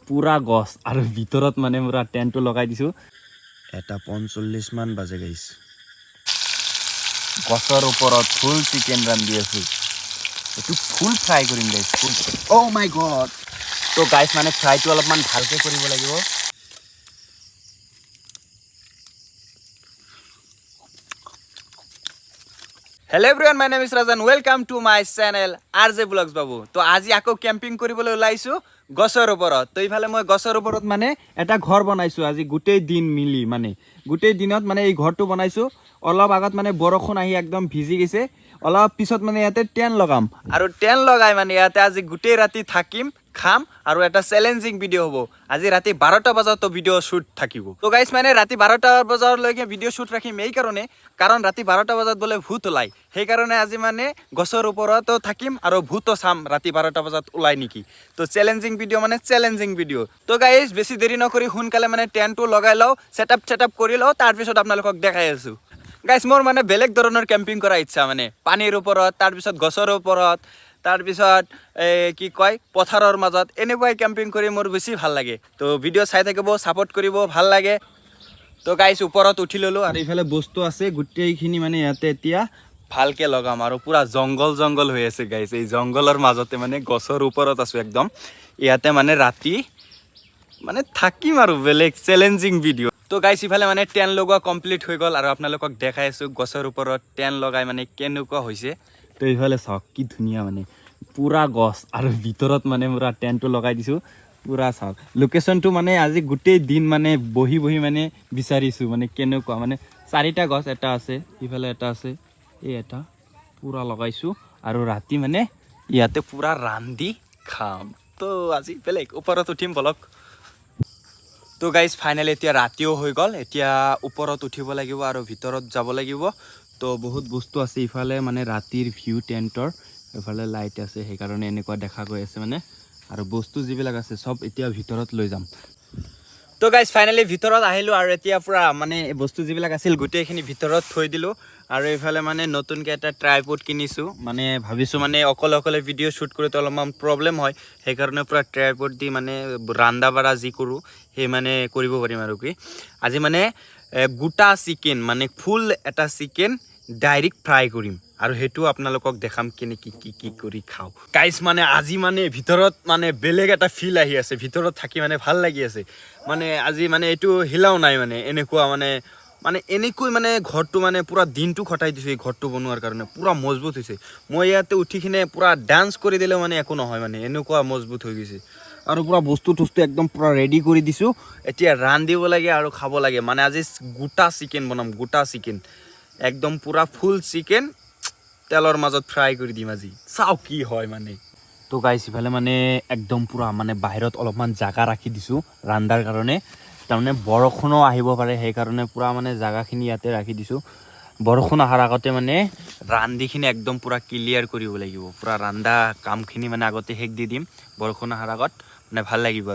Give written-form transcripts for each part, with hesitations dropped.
পুৰা গছ আৰু ভিতৰত মানে পুৰা টেণ্টটো লগাই দিছোঁ। 1:45 মান বাজে গাইছ। গছৰ ওপৰত ফুল চিকেন ৰান্ধি আছোঁ। এইটো ফুল ফ্ৰাই কৰিম গাইছ, ফুল। অ' মাই গড। তো গাইছ মানে ফ্ৰাইটো অলপমান ভালকৈ কৰিব লাগিব। Hello' everyone, my name is Rajan, welcome to my channel RJ Vlogs বাবু। তো আজি আকৌ কেম্পিং কৰিবলৈ ওলাইছোঁ গছৰ ওপৰত। তো ইফালে মই গছৰ ওপৰত মানে এটা ঘৰ বনাইছোঁ আজি গোটেই দিন মিলি, মানে গোটেই দিনত মানে এই ঘৰটো বনাইছোঁ। অলপ আগত মানে বৰষুণ আহি একদম ভিজি গৈছে। অলপ পিছত মানে ইয়াতে টেণ্ট লগাম আৰু টেণ্ট লগাই মানে ইয়াতে আজি গোটেই ৰাতি থাকিম, খাম আৰু এটা চেলেঞ্জিং ভিডিঅ' হ'ব। আজি ৰাতি 12টা বজাতো ভিডিঅ' শ্বুট থাকিব। তো গাইছ মানে ৰাতি 12টা বজালৈকে ভিডিঅ' শ্বুট ৰাখিম এই কাৰণে, কাৰণ ৰাতি 12টা বজাত বোলে ভূত ওলায়। সেইকাৰণে আজি মানে গছৰ ওপৰতো থাকিম আৰু ভূতো চাম ৰাতি 12টা বজাত ওলাই নেকি। তো চেলেঞ্জিং ভিডিঅ' মানে চেলেঞ্জিং ভিডিঅ'। তো গাইছ বেছি দেৰি নকৰি সোনকালে মানে টেণ্টটো লগাই লওঁ, ছেটআপ কৰি লওঁ, তাৰপিছত আপোনালোকক দেখাই আছোঁ। গাইছ মোৰ মানে বেলেগ ধৰণৰ কেম্পিং কৰাৰ ইচ্ছা, মানে পানীৰ ওপৰত, তাৰপিছত গছৰ ওপৰত, তাৰপিছত কি কয় পথাৰৰ মাজত, এনেকুৱাই কেম্পিং কৰি মোৰ বেছি ভাল লাগে। তো ভিডিঅ' চাই থাকিব, ছাপোৰ্ট কৰিব, ভাল লাগে। তো গাইছ ওপৰত উঠি ল'লোঁ আৰু ইফালে বস্তু আছে গোটেইখিনি মানে ইয়াতে এতিয়া ভালকৈ লগাম আৰু পূৰা জংঘল হৈ আছে গাইছ। এই জংঘলৰ মাজতে মানে গছৰ ওপৰত আছোঁ একদম। ইয়াতে মানে ৰাতি মানে থাকিম আৰু বেলেগ চেলেঞ্জিং ভিডিঅ'। তো গাইছ ইফালে মানে টেণ্ট লগোৱা কমপ্লিট হৈ গ'ল আৰু আপোনালোকক দেখাই আছোঁ গছৰ ওপৰত টেণ্ট লগাই মানে কেনেকুৱা হৈছে। তো ইফালে চাওক কি ধুনীয়া, মানে পুৰা গছ আৰু ভিতৰত মানে পুৰা টেণ্টটো লগাই দিছোঁ। পুৰা চাওক লোকেশ্যনটো মানে আজি গোটেই দিন মানে বহি মানে বিচাৰিছোঁ, মানে কেনেকুৱা, মানে 4টা গছ, এটা আছে ইফালে, এটা আছে, এই এটা পুৰা লগাইছোঁ আৰু ৰাতি মানে ইয়াতে পুৰা ৰান্ধি খাম। তো আজি বেলেগ ওপৰত উঠিম বলক। তো গাইজ ফাইনেলি এতিয়া ৰাতিও হৈ গ'ল, এতিয়া ওপৰত উঠিব লাগিব আৰু ভিতৰত যাব লাগিব। তো বহুত বস্তু আছে ইফালে, মানে ৰাতিৰ ভিউ টেণ্টৰ, এইফালে লাইট আছে, সেইকাৰণে এনেকুৱা দেখা গৈ আছে মানে। আৰু বস্তু যিবিলাক আছে চব এতিয়া ভিতৰত লৈ যাম। তো গাইজ ফাইনেলি ভিতৰত আহিলোঁ আৰু এতিয়া পূৰা মানে বস্তু যিবিলাক আছিল গোটেইখিনি ভিতৰত থৈ দিলোঁ। আৰু এইফালে মানে নতুনকৈ এটা ট্ৰাইপড কিনিছোঁ, মানে ভাবিছোঁ মানে অকলে ভিডিঅ' শ্বুট কৰোঁতে অলপমান প্ৰব্লেম হয়, সেইকাৰণে পূৰা ট্ৰাইপড দি মানে ৰান্ধা বাঢ়া যি কৰোঁ সেই মানে কৰিব পাৰিম। আৰু কি আজি মানে গোটা চিকেন, মানে ফুল এটা চিকেন ডাইৰেক্ট ফ্ৰাই কৰিম আৰু সেইটো আপোনালোকক দেখাম কেনে কি কৰি খাওঁ। গাইছ মানে আজি মানে ভিতৰত মানে বেলেগ এটা ফিল আহি আছে, ভিতৰত থাকি মানে ভাল লাগি আছে। মানে আজি মানে এইটো হিলাও নাই, মানে এনেকুৱা মানে এনেকৈ মানে ঘৰটো মানে পূৰা দিনটো খটাই দিছোঁ এই ঘৰটো বনোৱাৰ কাৰণে, পূৰা মজবুত হৈছে। মই ইয়াতে উঠি কিনে পূৰা ডান্স কৰি দিলেও মানে একো নহয়, মানে এনেকুৱা মজবুত হৈ গৈছে। আৰু পূৰা বস্তু একদম পূৰা ৰেডি কৰি দিছোঁ, এতিয়া ৰান্ধিব লাগে আৰু খাব লাগে। মানে আজি গোটা চিকেন বনাম, গোটা চিকেন একদম পূৰা ফুল চিকেন তেলৰ মাজত ফ্ৰাই কৰি দিম আজি, চাওঁ কি হয় মানে। তো গাইছ ইফালে মানে একদম পূৰা মানে বাহিৰত অলপমান জাগা ৰাখি দিছোঁ ৰান্ধাৰ কাৰণে, তাৰমানে বৰষুণো আহিব পাৰে, সেইকাৰণে পূৰা মানে জাগাখিনি ইয়াতে ৰাখি দিছোঁ। বৰষুণ অহাৰ আগতে মানে ৰান্ধিখিনি একদম পূৰা ক্লিয়াৰ কৰিব লাগিব, পূৰা ৰান্ধা কামখিনি মানে আগতে শেষ দি দিম, বৰষুণ অহাৰ আগত মানে ভাল লাগিব।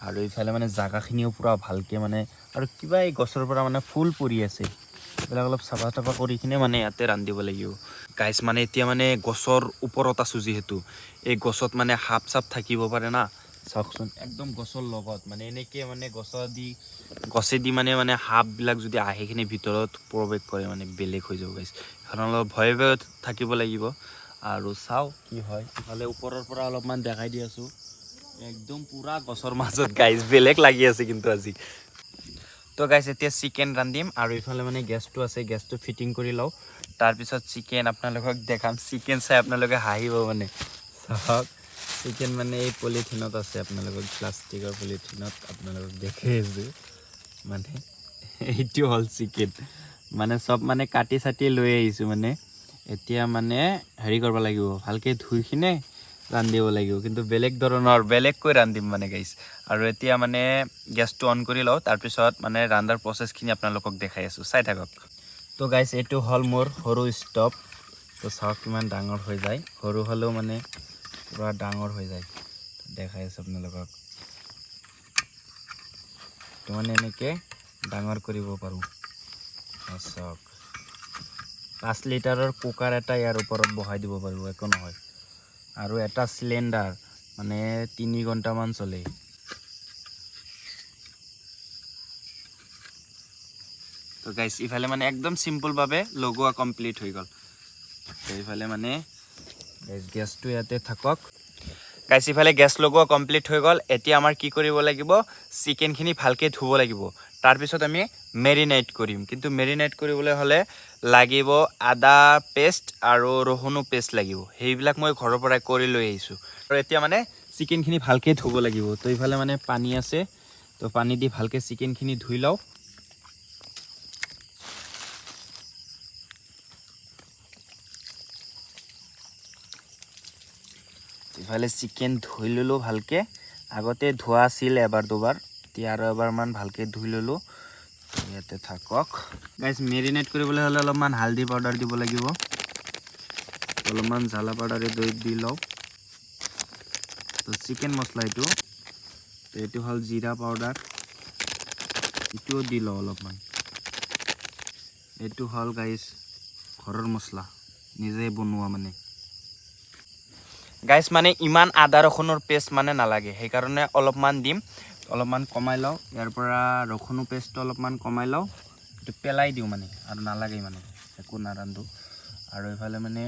আৰু ইফালে মানে জাগাখিনিও পূৰা ভালকৈ মানে, আৰু কিবা এই গছৰ পৰা মানে ফুল পৰি আছে, এইবিলাক অলপ চাফা তাফা কৰি কিনে মানে ইয়াতে ৰান্ধিব লাগিব। গাইছ মানে এতিয়া মানে গছৰ ওপৰত আছোঁ, যিহেতু এই গছত মানে সাপ চাপ থাকিব পাৰে না, চাওকচোন একদম গছৰ লগত, মানে এনেকৈ মানে গছেদি মানে সাপবিলাক যদি আহি কিনে ভিতৰত প্ৰৱেশ কৰে মানে বেলেগ হৈ যাব গাইছ, কাৰণ অলপ ভয়ে থাকিব লাগিব। আৰু চাওঁ কি হয়। ইফালে ওপৰৰ পৰা অলপমান দেখাই দি আছোঁ, একদম পূৰা গছৰ মাজত গাইছ, বেলেগ লাগি আছে কিন্তু আজি। তো গাইছ এতিয়া চিকেন ৰান্ধিম আৰু ইফালে মানে গেছটো আছে, গেছটো ফিটিং কৰি লওঁ, তাৰপিছত চিকেন আপোনালোকক দেখাম। চিকেন চাই আপোনালোকে হাঁহিব, মানে চাওক চিকেন মানে এই পলিথিনত আছে, আপোনালোকক প্লাষ্টিকৰ পলিথিনত আপোনালোকক দেখাই আছোঁ, মানে এইটো হ'ল চিকেন। মানে চব মানে কাটি চাটি লৈ আহিছোঁ, মানে এতিয়া মানে হেৰি কৰিব লাগিব, ভালকৈ ধুই কিনে ৰান্ধিব লাগিব, কিন্তু বেলেগ ধৰণৰ বেলেগকৈ ৰান্ধিম মানে গাইছ। আৰু এতিয়া মানে গেছটো অন কৰি লওঁ, তাৰপিছত মানে ৰান্ধাৰ প্ৰচেছখিনি আপোনালোকক দেখাই আছোঁ, চাই থাকক। তো গাইছ এইটো হ'ল মোৰ সৰু ষ্টভ, তো চাওক কিমান ডাঙৰ হৈ যায়, সৰু হ'লেও মানে পূৰা ডাঙৰ হৈ যায়, দেখাই আছোঁ আপোনালোকক। তো মানে এনেকৈ ডাঙৰ কৰিব পাৰোঁ। চাওক 5 লিটাৰৰ কুকাৰ এটা ইয়াৰ ওপৰত বহাই দিব পাৰোঁ, একো নহয়। আৰু এটা চিলিণ্ডাৰ মানে 3 ঘণ্টামান চলে, তো গাইছ ইফালে মানে একদম সিম্পল ভাবে লগোৱা কমপ্লিট হৈ গল তো ইফালে মানে গাইছ গ্যাসটো ইয়াতে থাকক গাইছ ইফালে গ্যাস লগোৱা কমপ্লিট হৈ গল এতিয়া আমাৰ কি কৰিব লাগিব চিকেনখিনি ভালকে ধুব লাগিব তাৰ পিছত আমি মেৰিনেট কৰিম কিন্তু মেৰিনেট কৰিবলৈ হলে লাগিব আদা পেষ্ট আৰু ৰহুনো পেষ্ট লাগিব সেইবিলাক মই ঘৰৰ পৰা কৰি লৈ আহিছো আৰু এতিয়া মানে চিকেনখিনি ভালকে ধুব লাগিব তো ইফালে মানে পানী আছে তো পানী দি ভালকে চিকেনখিনি ধুই লও ইফালে চিকেন ধুই ললো ভালকে আগতে ধোৱা আছিল এবাৰ দুবাৰ এতিয়া আৰু এবাৰ মান ভালকে ধুই ললো ইয়াতে থাকক গাইস মেৰিনেট কৰিবলৈ হলে অলপমান হালদি পাউডাৰ দিব লাগিব অলপমান জ্বালা পাউডাৰ দি লও তো চিকেন মছলা এইটো হল জিৰা পাউডাৰ ইটো দি লও অলপমান এইটো হল গাইস ঘৰৰ মছলা নিজে বনোৱা মানে গাইস মানে ইমান আদা ৰসুনৰ পেষ্ট মানে নালাগে সেই কাৰণে অলপমান দিম অলপমান কমাই লও ইয়াৰ পৰা ৰসুনৰ পেষ্ট অলপমান কমাই লও এটো পেলাই দিও মানে আৰু নালাগে মানে একো নাৰান্ধো আৰু ইফালে মানে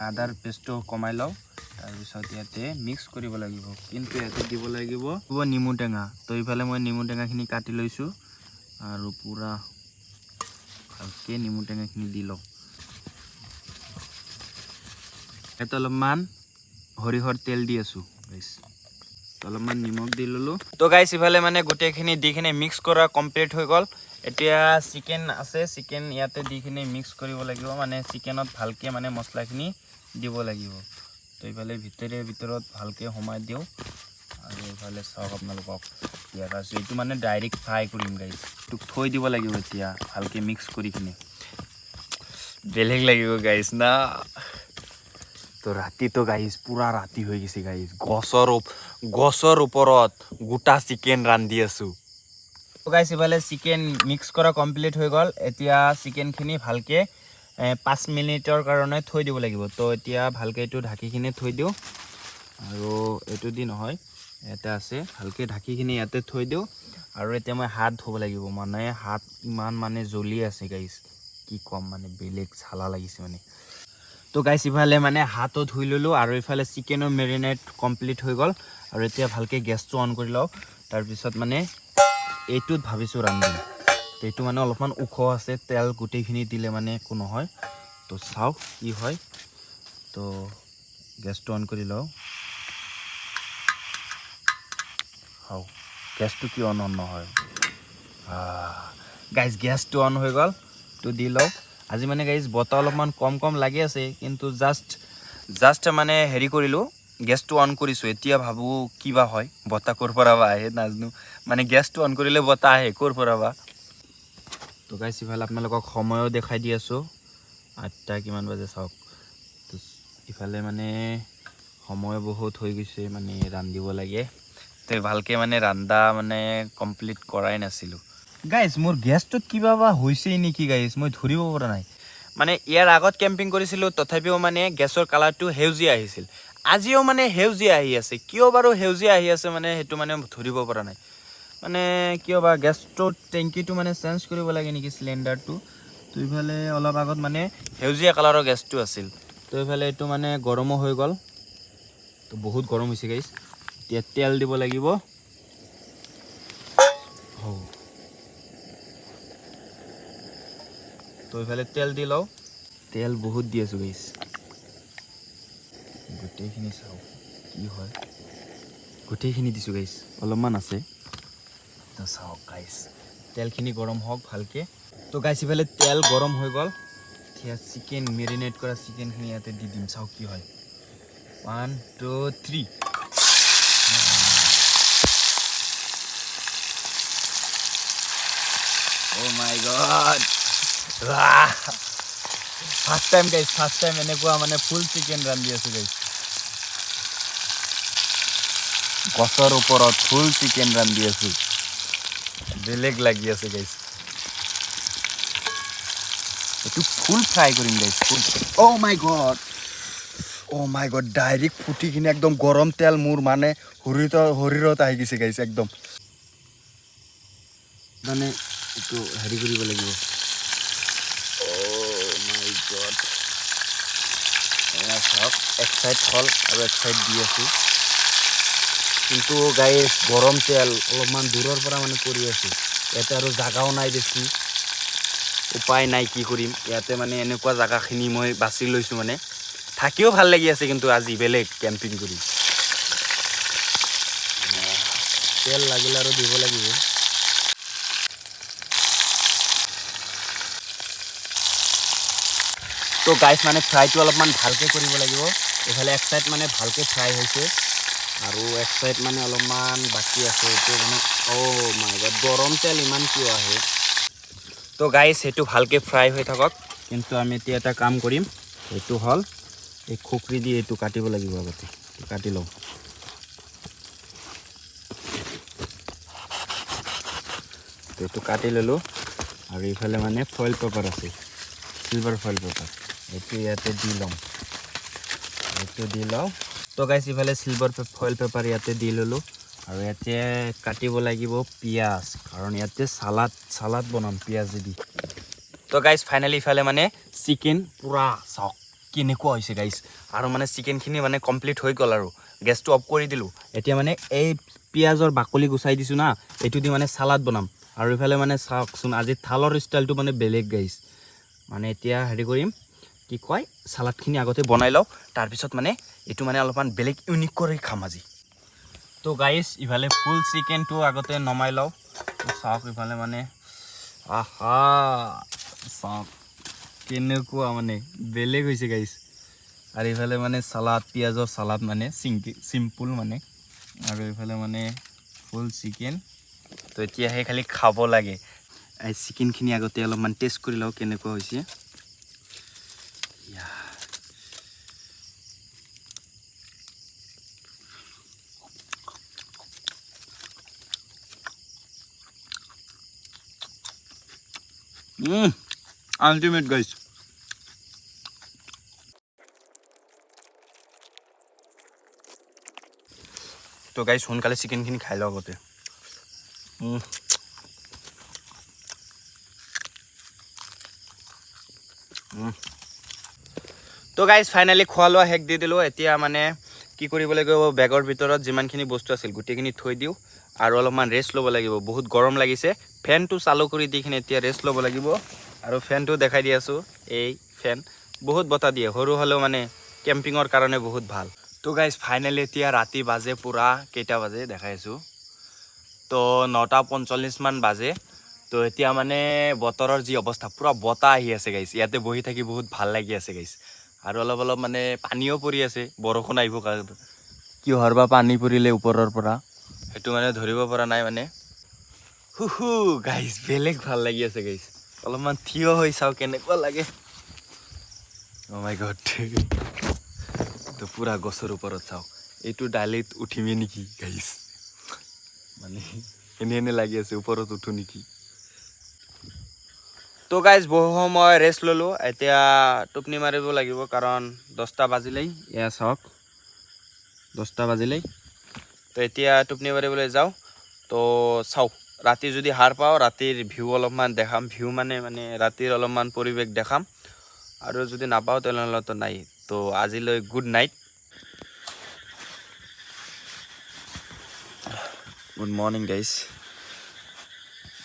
আদাৰ পেষ্টটো কমাই লও তাৰ পিছত ইয়াতে মিক্স কৰিব লাগিব কিন্তু ইয়াতে দিব লাগিব নিমু টেঙা তো ইফালে মই নিমু টেঙাখিনি কাটি লৈছো আৰু পুৰা ভালকে নিমু টেঙাখিনি দি লও এটা অলপমান হৰিহৰ তেল দি আছো গাইস অলপমান নিমখ দি ললো তো গাইস ইফালে মানে গোটেইখিনি দিখিনি মিক্স কৰা কমপ্লিট হৈ গল এতিয়া চিকেন আছে চিকেন ইয়াতে দিখিনি মিক্স কৰিব লাগিব মানে চিকেনত ভালকে মানে মছলাখিনি দিব লাগিব তো ইফালে ভিতৰত ভালকে হমাই দিও আৰু ইফালে সব আপোনালোকক দিয়া আছে এইটো মানে ডাইৰেক্ট ফ্ৰাই কৰিম গাইস টুক থৈ দিব লাগিব এতিয়া ভালকে মিক্স কৰি কিনে বেলেগ লাগিব গাইস না তো ৰাতি তো গাইস পুৰা ৰাতি হৈ গৈছে গাইস গছৰ ওপৰত গোটা চিকেন ৰান্ধি আছো তো গাইস ইফালে চিকেন মিক্স কৰা কমপ্লিট হৈ গল এতিয়া চিকেনখিনি ভালকে 5 মিনিটৰ কাৰণে থৈ দিব লাগিব তো এতিয়া ভালকে এটো ঢাকিখিনি থৈ দিও আৰু এটো দি নহয় এটা আছে ভালকে ঢাকিখিনি ইয়াতে থৈ দিও আৰু এতিয়া মই হাত ধুব লাগিব মানে হাত ইমান মানে জ্বলি আছে গাইস কি কম মানে বেলেগ ছালা লাগিছে মানে তো গাইস ইফালে মানে হাতও ধুই ললো আৰু ইফালে চিকেনৰ মেৰিনেট কমপ্লিট হৈ গল আৰু এতিয়া ভালকে গ্যাসটো অন কৰি লও তাৰ পিছত মানে এইটোত ভাবিছো ৰান্ধিম তো এইটো মানে অলপমান উখ আছে তেল গুটেইখিনি দিলে মানে একো নহয় তো চাও কি হয় তো গ্যাসটো অন কৰি লও হাও গ্যাসটো কি অন নহয় গাইস গ্যাসটো অন হৈ গল তো দি লও আজি মানে গাইস বতা অলপমান কম লাগি আছে কিন্তু জাস্ট মানে হেৰি কৰিলো গ্যাসটো অন কৰিছো এতিয়া ভাবু কিবা হয় বতা কৰ পৰা আহে নাজনো মানে গ্যাসটো অন কৰিলে বতা আহে কৰ পৰা তো গাইস ইফালে আপোনালোকক সময়ও দেখাই দি আছো 8টা কিমান বাজে চাওক তো ইফালে মানে সময় বহুত হৈ গৈছে মানে ৰান্ধিব লাগে তো ভালকে মানে ৰান্ধা মানে কমপ্লিট কৰাই নাছিলো গাইস মোৰ গ্যাসটোত কিবা বা হৈছে নেকি গাইস মই ধৰিব পৰা নাই মানে ইয়াৰ আগত কেম্পিং কৰিছিলো তথাপিও মানে গ্যাসৰ কালাৰটো হেউজিয়া আহিছিল আজিও মানে হেউজিয়া আহি আছে কিয় বাৰু হেউজিয়া আহি আছে মানে হেতু মানে ধৰিব পৰা নাই মানে কিয় বা গ্যাসটোৰ টেংকিটো মানে চেঞ্জ কৰিব লাগে নেকি সিলিন্ডাৰটো তো ইফালে অলপ আগত মানে হেউজিয়া কালাৰৰ গ্যাসটো আছিল তো ইফালে এটো মানে গৰম হৈ গল তো বহুত গৰম হৈছে গাইস এতিয়া তেল দিব লাগিব তো ইফালে তেল দি লও তেল বহুত দি আছো গাইস গোটেইখিনি চাও কি হয় গোটেইখিনি দিছো গাইস অলপমান আছে তো চাও গাইস তেলখিনি গৰম হওক ভালকে তো গাইস ইফালে তেল গৰম হৈ গল এতিয়া চিকেন মেৰিনেট কৰা চিকেনখিনি ইয়াতে দি দিম চাও কি হয় 1 2 3 Oh my god First time guys এনেকুৱা মানে ফুল চিকেন ৰান্ধি আছো guys গছৰ ওপৰত ফুল চিকেন ৰান্ধি আছো বেলেগ লাগি আছে guys এটো ফুল ফ্ৰাই কৰিম guys full Oh my god direct ফুটি কিনে একদম গৰম তেল মোৰ মানে হৰিৰত আহি গৈছে guys একদম মানে এটো হেৰি কৰিব লাগিব গড চাওক এক চাইড হ'ল আৰু এক চাইড দি আছোঁ কিন্তু গাইজ গৰম তেল অলপমান দূৰৰ পৰা মানে কৰি আছোঁ ইয়াতে আৰু জাগাও নাই বেছি উপায় নাই কি কৰিম ইয়াতে মানে এনেকুৱা জাগাখিনি মই বাছি লৈছোঁ মানে থাকিও ভাল লাগি আছে কিন্তু আজি বেলেগ কেম্পিং কৰি তেল লাগিলে আৰু দিব লাগিব তো গাইজ মানে ফ্ৰাইটো অলপমান ভালকৈ কৰিব লাগিব এইফালে এক চাইড মানে ভালকৈ ফ্ৰাই হৈছে আৰু এক চাইড মানে অলপমান বাকী আছে এইটো মানে মাই গড গৰম তেল ইমান কিয় আহে তো গাইজ সেইটো ভালকৈ ফ্ৰাই হৈ থাকক কিন্তু আমি এতিয়া এটা কাম কৰিম এইটো হ'ল এই খুকৰি দি এইটো কাটিব লাগিব আগতে কাটি লওঁ এইটো কাটি ল'লোঁ আৰু এইফালে মানে ফইল পেপাৰ আছে চিলভাৰ ফইল পেপাৰ এইটো ইয়াতে দি ল'ম এইটো দি লওঁ তো গাইজ ইফালে চিলভাৰ ফইল পেপাৰ ইয়াতে দি ল'লোঁ আৰু ইয়াতে কাটিব লাগিব পিঁয়াজ কাৰণ ইয়াতে চালাড বনাম পিঁয়াজেদি তো গাইজ ফাইনেলি ইফালে মানে চিকেন পূৰা চাওক কেনেকুৱা হৈছে গাইজ আৰু মানে চিকেনখিনি মানে কমপ্লিট হৈ গ'ল আৰু গেছটো অফ কৰি দিলোঁ এতিয়া মানে এই পিঁয়াজৰ বাকলি গুচাই দিছোঁ না এইটো দি মানে চালাড বনাম আৰু ইফালে মানে চাওকচোন আজি থালৰ ষ্টাইলটো মানে বেলেগ গাইজ মানে এতিয়া হেৰি কৰিম কি কয় চালাডখিনি আগতে বনাই লওঁ তাৰপিছত মানে এইটো মানে অলপমান বেলেগ ইউনিক কৰি খাম আজি তো গাইজ ইফালে ফুল চিকেনটো আগতে নমাই লওঁ চাওক ইফালে মানে আহা চাওক কেনেকুৱা মানে বেলেগ হৈছে গাইজ আৰু ইফালে মানে চালাড পিঁয়াজৰ চালাড মানে চিম্পুল মানে আৰু ইফালে মানে ফুল চিকেন তো এতিয়াহে খালি খাব লাগে এই চিকেনখিনি আগতে অলপমান টেষ্ট কৰি লওঁ কেনেকুৱা হৈছে আল্টিমেট গাইজ তো গাইজ সোনকালে চিকেনখিনি খাই লওঁ আগতে তো গাইজ ফাইনেলি খোৱা লোৱা শেষ দি দিলোঁ এতিয়া মানে কি কৰিব লাগিব বেগৰ ভিতৰত যিমানখিনি বস্তু আছিল গোটেইখিনি থৈ দিওঁ আৰু অলপমান ৰেষ্ট ল'ব লাগিব বহুত গৰম লাগিছে ফেনটো চালু কৰি দি কিনে এতিয়া ৰেষ্ট ল'ব লাগিব আৰু ফেনটো দেখাই দি আছোঁ এই ফেন বহুত বতাহ দিয়ে সৰু হ'লেও মানে কেম্পিঙৰ কাৰণে বহুত ভাল তো গাইজ ফাইনেলি এতিয়া ৰাতি বাজে পূৰা কেইটা বাজে দেখাই আছোঁ তো 9:45 মান বাজে তো এতিয়া মানে বতৰৰ যি অৱস্থা পূৰা বতাহ আহি আছে গাইজ ইয়াতে বহি থাকি বহুত ভাল লাগি আছে গাইজ আৰু অলপ মানে পানীও পৰি আছে বৰষুণ আহিব কাৰণে কিহৰ বা পানী পৰিলে ওপৰৰ পৰা সেইটো মানে ধৰিব পৰা নাই মানে গাইজ বেলেগ ভাল লাগি আছে গাইজ অলপমান থিয় হৈ চাওঁ কেনেকুৱা লাগে মাই গড তো পূৰা গছৰ ওপৰত চাওঁ এইটো ডালিত উঠিমে নেকি গাইজ মানে এনে লাগি আছে ওপৰত উঠো নেকি তো গাইজ বহু সময় ৰেষ্ট ল'লোঁ এতিয়া টোপনি মাৰিব লাগিব কাৰণ 10টা বাজিলেই এয়া চাওক 10টা বাজিলেই তো এতিয়া টোপনি মাৰিবলৈ যাওঁ তো চাওক ৰাতি যদি সাৰ পাওঁ ৰাতিৰ ভিউ অলপমান দেখাম ভিউ মানে ৰাতিৰ অলপমান পৰিৱেশ দেখাম আৰু যদি নাপাওঁ তেনেহ'লেতো নাই তো আজিলৈ good night good morning guys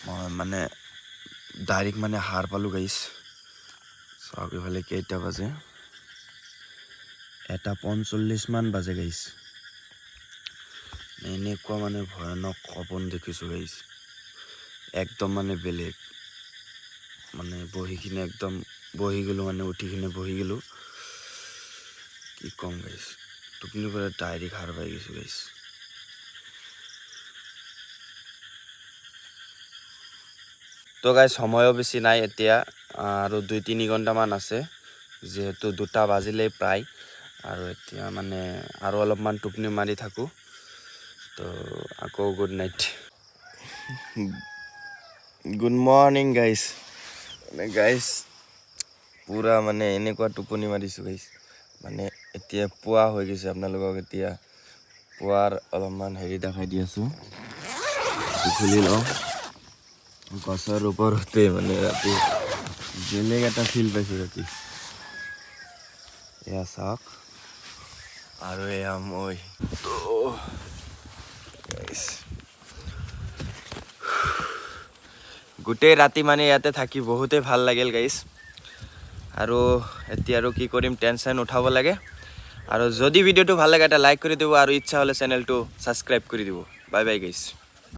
মই মানে ডাইৰেক্ট মানে সাৰ পালোঁ গাইজ চাওক ইফালে কেইটা বাজে 1:45 মান বাজে গাইজ এনেকুৱা মানে ভয়ানক সপোন দেখিছোঁ গাইজ একদম মানে বেলেগ মানে বহি কিনে একদম বহি গ'লোঁ মানে উঠি কিনে বহি গ'লোঁ কি ক'ম গাইজ টোপনিৰ পৰা ডাইৰেক্ট সাৰ পাই গৈছোঁ গাইজ তো গাইজ সময়ো বেছি নাই এতিয়া আৰু 2-3 ঘণ্টামান আছে যিহেতু 2টা বাজিলেই প্ৰায় আৰু এতিয়া মানে আৰু অলপমান টোপনি মাৰি থাকোঁ তো আকৌ good night good morning guys মানে গাইজ পূৰা মানে এনেকুৱা টোপনি মাৰিছোঁ গাইজ মানে এতিয়া পুৱা হৈ গৈছে আপোনালোকক এতিয়া পুৱাৰ অলপমান হেৰি দেখাই দি আছোঁ খুলি লওঁ গছৰ ওপৰতে মানে ৰাতি বেলেগ এটা ফিল পাইছোঁ ৰাতি এয়া চাওক আৰু এয়া মই তো গোটেই ৰাতি মানে ইয়াতে থাকি বহুতেই ভাল লাগিল গাইছ আৰু এতিয়া আৰু কি কৰিম টেনশ্যন উঠাব লাগে আৰু যদি ভিডিঅ'টো ভাল লাগে এটা লাইক কৰি দিব আৰু ইচ্ছা হ'লে চেনেলটো ছাবস্ক্ৰাইব কৰি দিব বাই বাই গাইছ